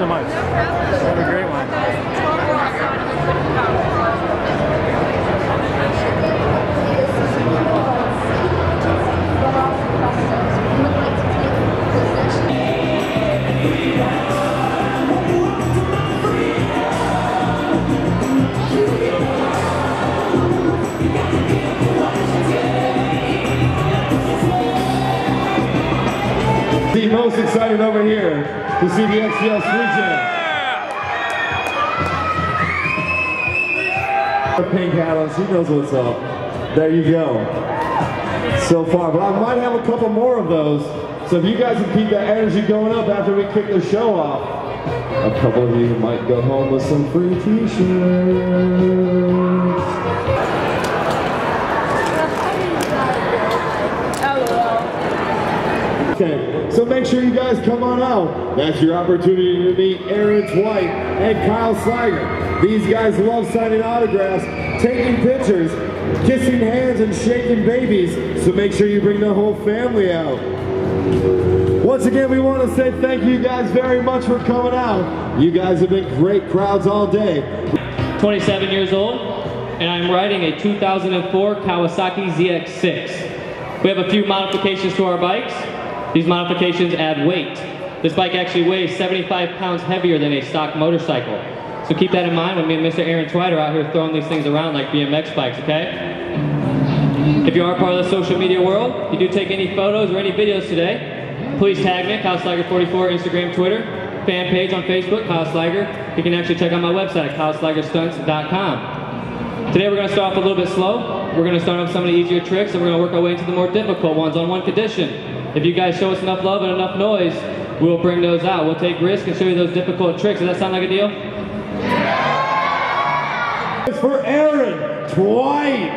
so much. Have a great one. The most excited over here to see the XDL Street Jam. The pink hat on, she knows what's up. There you go. So far, but I might have a couple more of those. So if you guys can keep that energy going up after we kick the show off, a couple of you might go home with some free t-shirts. Okay, so make sure you guys come on out. That's your opportunity to meet Aaron Twight and Kyle Sliger. These guys love signing autographs, taking pictures, kissing hands, and shaking babies. So make sure you bring the whole family out. Once again, we want to say thank you guys very much for coming out. You guys have been great crowds all day. 27 years old, and I'm riding a 2004 Kawasaki ZX6. We have a few modifications to our bikes. These modifications add weight. This bike actually weighs 75 pounds heavier than a stock motorcycle. So keep that in mind when me and Mr. Aaron Twight are out here throwing these things around like BMX bikes, okay? If you are part of the social media world, if you do take any photos or any videos today, please tag me at KyleSliger44, Instagram, Twitter, fan page on Facebook, Kyle Sliger. You can actually check out my website, KyleSligerStunts.com. Today we're going to start off a little bit slow. We're going to start off some of the easier tricks and we're going to work our way into the more difficult ones on one condition. If you guys show us enough love and enough noise, we'll bring those out. We'll take risks and show you those difficult tricks. Does that sound like a deal? It's for Aaron Twight.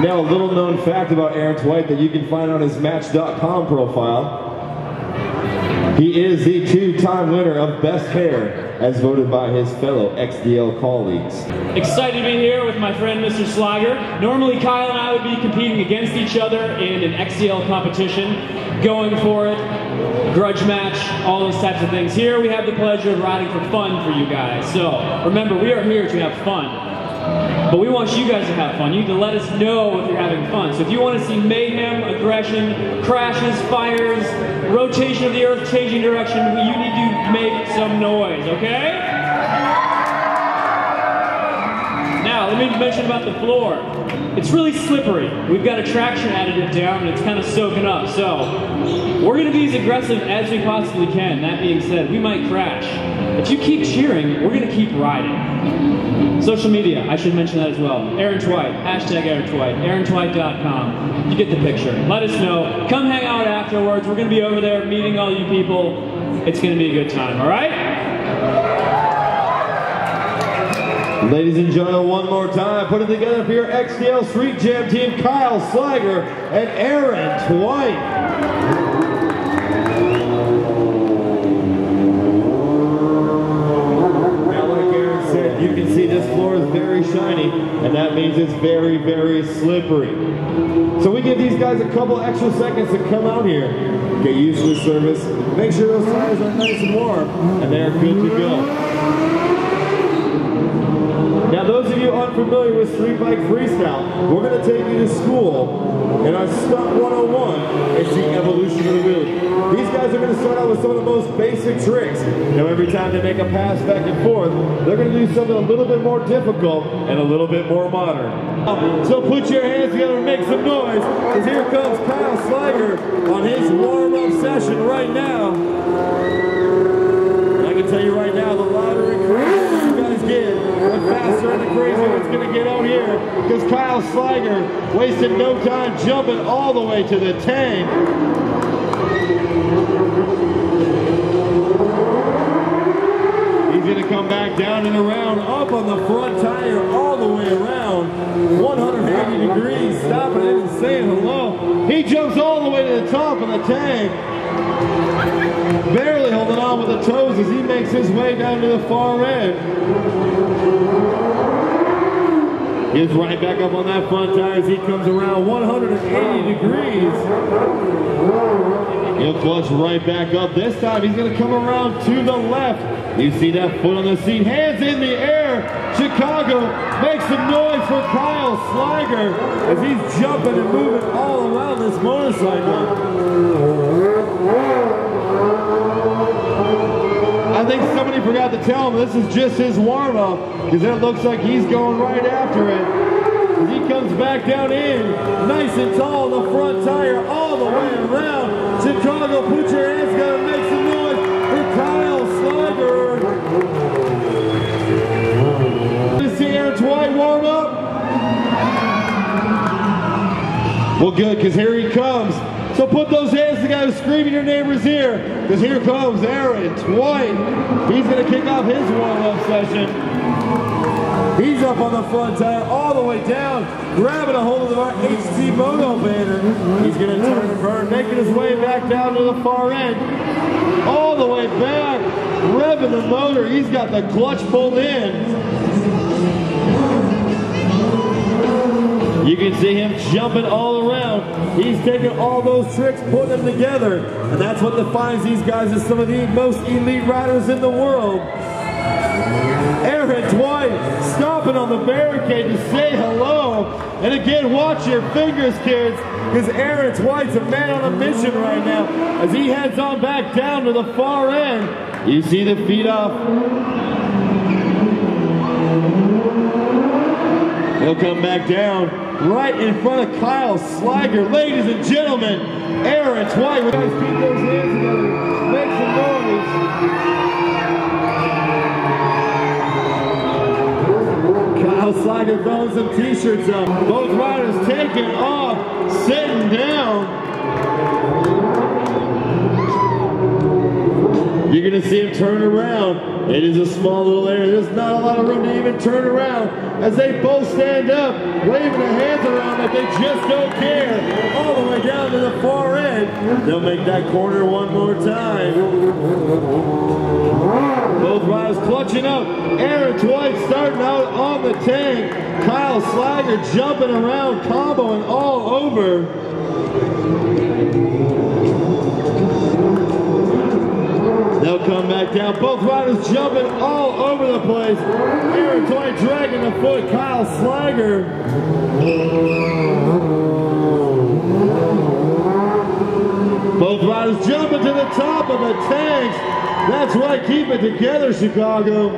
Now, a little known fact about Aaron Twight that you can find on his Match.com profile. He is the two-time winner of Best Hair, as voted by his fellow XDL colleagues. Excited to be here with my friend Mr. Sliger. Normally Kyle and I would be competing against each other in an XDL competition, going for it, grudge match, all those types of things. Here we have the pleasure of riding for fun for you guys. So remember, we are here to have fun. But we want you guys to have fun. You need to let us know if you're having fun. So if you want to see mayhem, aggression, crashes, fires, rotation of the earth changing direction, you need to make some noise, okay? Now, let me mention about the floor. It's really slippery. We've got a traction additive down and it's kind of soaking up. So we're going to be as aggressive as we possibly can. That being said, we might crash. If you keep cheering, we're going to keep riding. Social media, I should mention that as well. Aaron Twight, hashtag Aaron Twight, AaronTwight.com. You get the picture. Let us know. Come hang out afterwards. We're going to be over there meeting all you people. It's going to be a good time, all right? Ladies and gentlemen, one more time, put it together for your XDL Street Jam team, Kyle Sliger and Aaron Twight. You can see this floor is very shiny, and that means it's very, very slippery. So we give these guys a couple extra seconds to come out here, get used to the service, make sure those tires are nice and warm, and they're good to go. Now those of you unfamiliar with Street Bike Freestyle, we're going to take you to school, and on Stunt 101, it's the evolution of the wheelie. These guys are going to start out with some of the most basic tricks. Now every time they make a pass back and forth, they're going to do something a little bit more difficult and a little bit more modern. So put your hands together and make some noise, because here comes Kyle Sliger on his warm-up session right now. And I can tell you right now, the louder and crazier you guys get, the faster and the crazier it's going to get out here, because Kyle Sliger wasted no time jumping all the way to the tank. He's going to come back down and around, up on the front tire, all the way around, 180 degrees, stopping in and saying hello. He jumps all the way to the top of the tank, barely holding on with the toes as he makes his way down to the far end. Gets right back up on that front tire as he comes around 180 degrees. He'll clutch right back up. This time he's going to come around to the left. You see that foot on the seat, hands in the air. Chicago makes some noise for Kyle Sliger as he's jumping and moving all around this motorcycle. I think somebody forgot to tell him this is just his warm-up, because it looks like he's going right after it. As he comes back down in, nice and tall, the front tire all the way around. Chicago, put your hands together and make some noise for Kyle Sliger. Let's see Aaron Twight warm up. Well, good, because here he comes. So put those hands together, scream in your neighbor's ear, because here comes Aaron Twight. He's going to kick off his warm-up session. He's up on the front tire all the way down, grabbing a hold of our HT Moto banner. He's going to turn and burn, making his way back down to the far end. All the way back, revving the motor. He's got the clutch pulled in. You can see him jumping all around. He's taking all those tricks, putting them together. And that's what defines these guys as some of the most elite riders in the world. Aaron Twight stopping on the barricade to say hello. And again, watch your fingers, kids, because Aaron Twight's a man on a mission right now. As he heads on back down to the far end. You see the feet off. He'll come back down right in front of Kyle Sliger. Ladies and gentlemen, Aaron Twight. Guys, keep those hands together. Make some noise. Kyle Sliger throwing some t-shirts up. Both riders taking off, sitting down. You're going to see him turn around. It is a small little area. There's not a lot of room to even turn around as they both stand up, waving their hands around like they just don't care. All the way down to the far end. They'll make that corner one more time. Both riders clutching up. Aaron Twight starting out on the tank. Kyle Sliger jumping around, comboing all over. They'll come back down. Both riders jumping all over the place. Aaron Twight dragging the foot. Kyle Sliger. Both riders jumping to the top of the tanks. That's right. Keep it together, Chicago.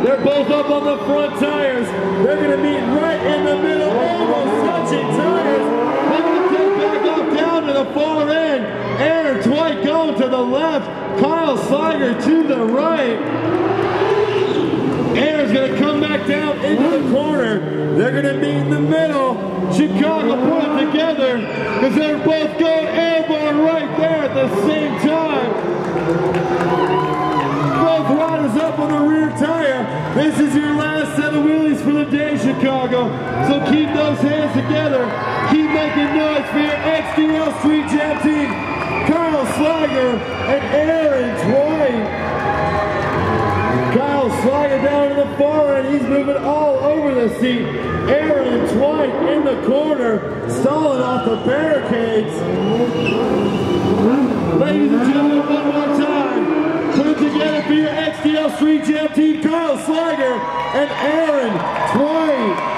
They're both up on the front tires. They're going to meet right in the middle, almost touching tires. Down to the far end. Aaron Twight going to the left. Kyle Sliger to the right. Aaron's going to come back down into the corner. They're going to meet in the middle. Chicago put it together because they're both going airborne right there at the same time. Both riders up on the rear tire. This is your last set of wheelies for the day, Chicago. So keep those hands together. Keep making noise for your XDL Street Jam team. Kyle Sliger and Aaron Twight. Kyle Sliger down to the far end. He's moving all over the seat. Aaron Twight in the corner, stalling off the barricades. Ladies and gentlemen, one more time. Put it together for your XDL Street Jam team, Kyle Sliger and Aaron Twight.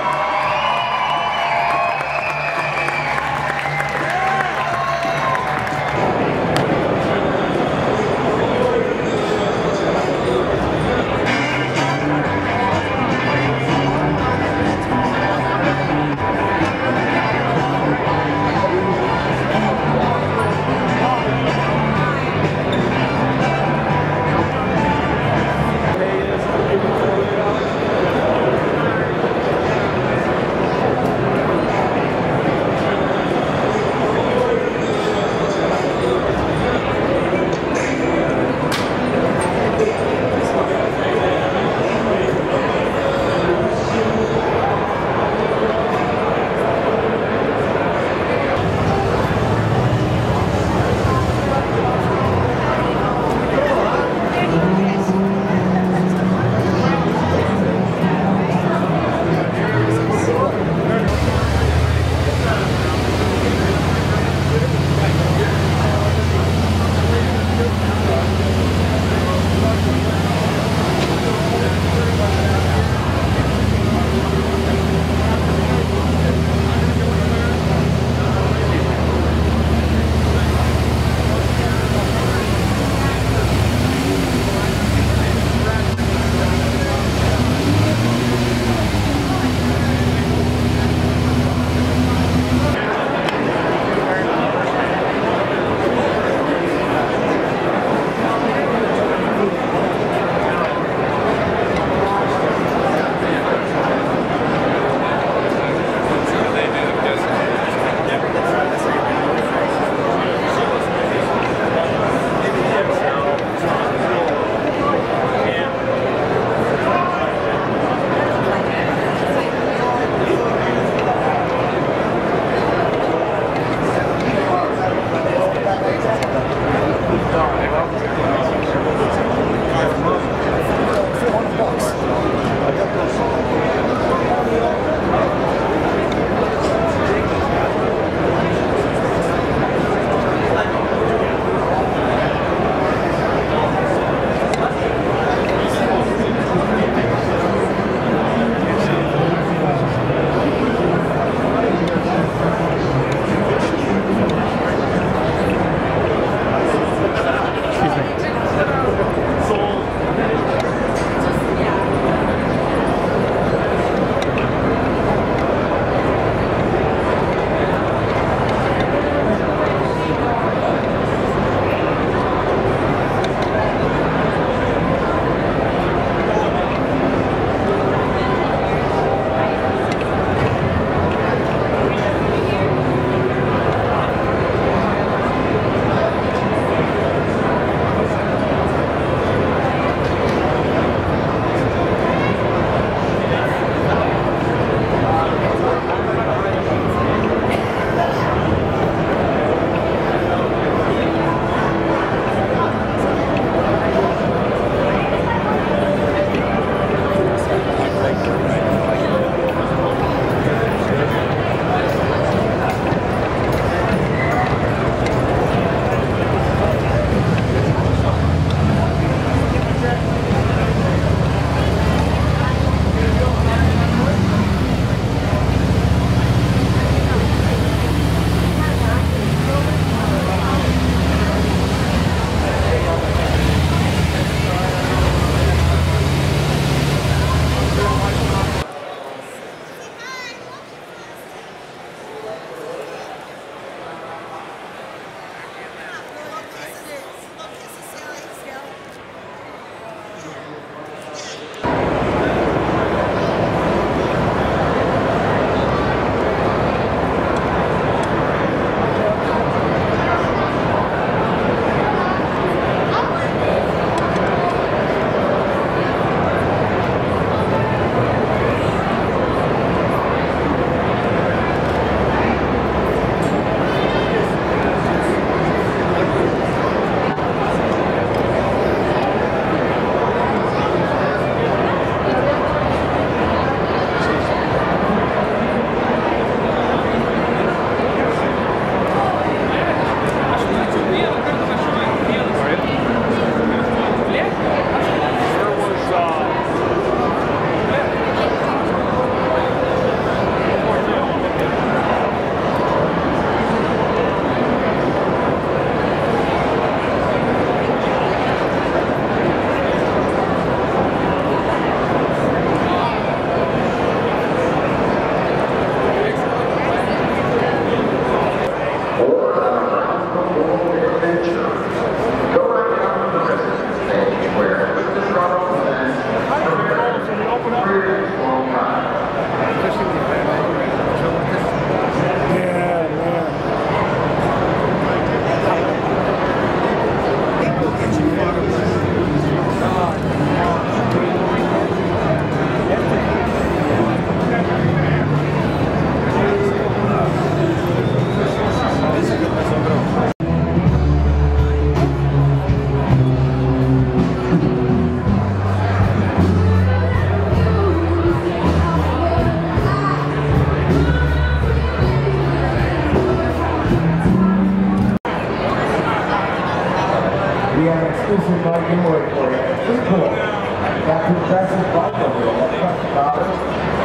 That progressive bike over there, that custom bottom,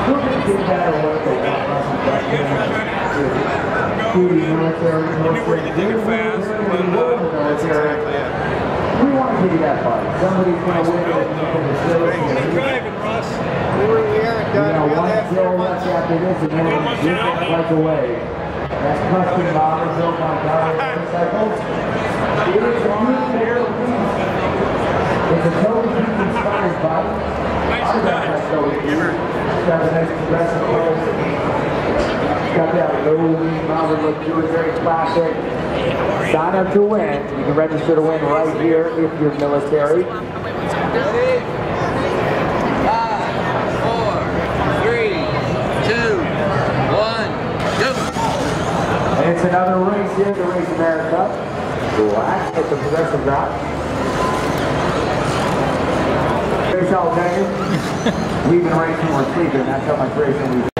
who can get that away from that military, we want to give you that bike. Somebody's going to win it. driving, Russ. One kill left after this, and then we'll give that bike away. That's custom bottom built by Dollar Motorcycles. It is a beautiful piece. It's a totally inspired bike. It's got a nice progressive color. It's got that low model look to it, very classic. Sign up to win. You can register to win right here if you're military. 5, 4, 3, 2, 1, go! And it's another race here, the Race America. Black at the progressive route. We've been racing, we're sleeping. That's how much racing we've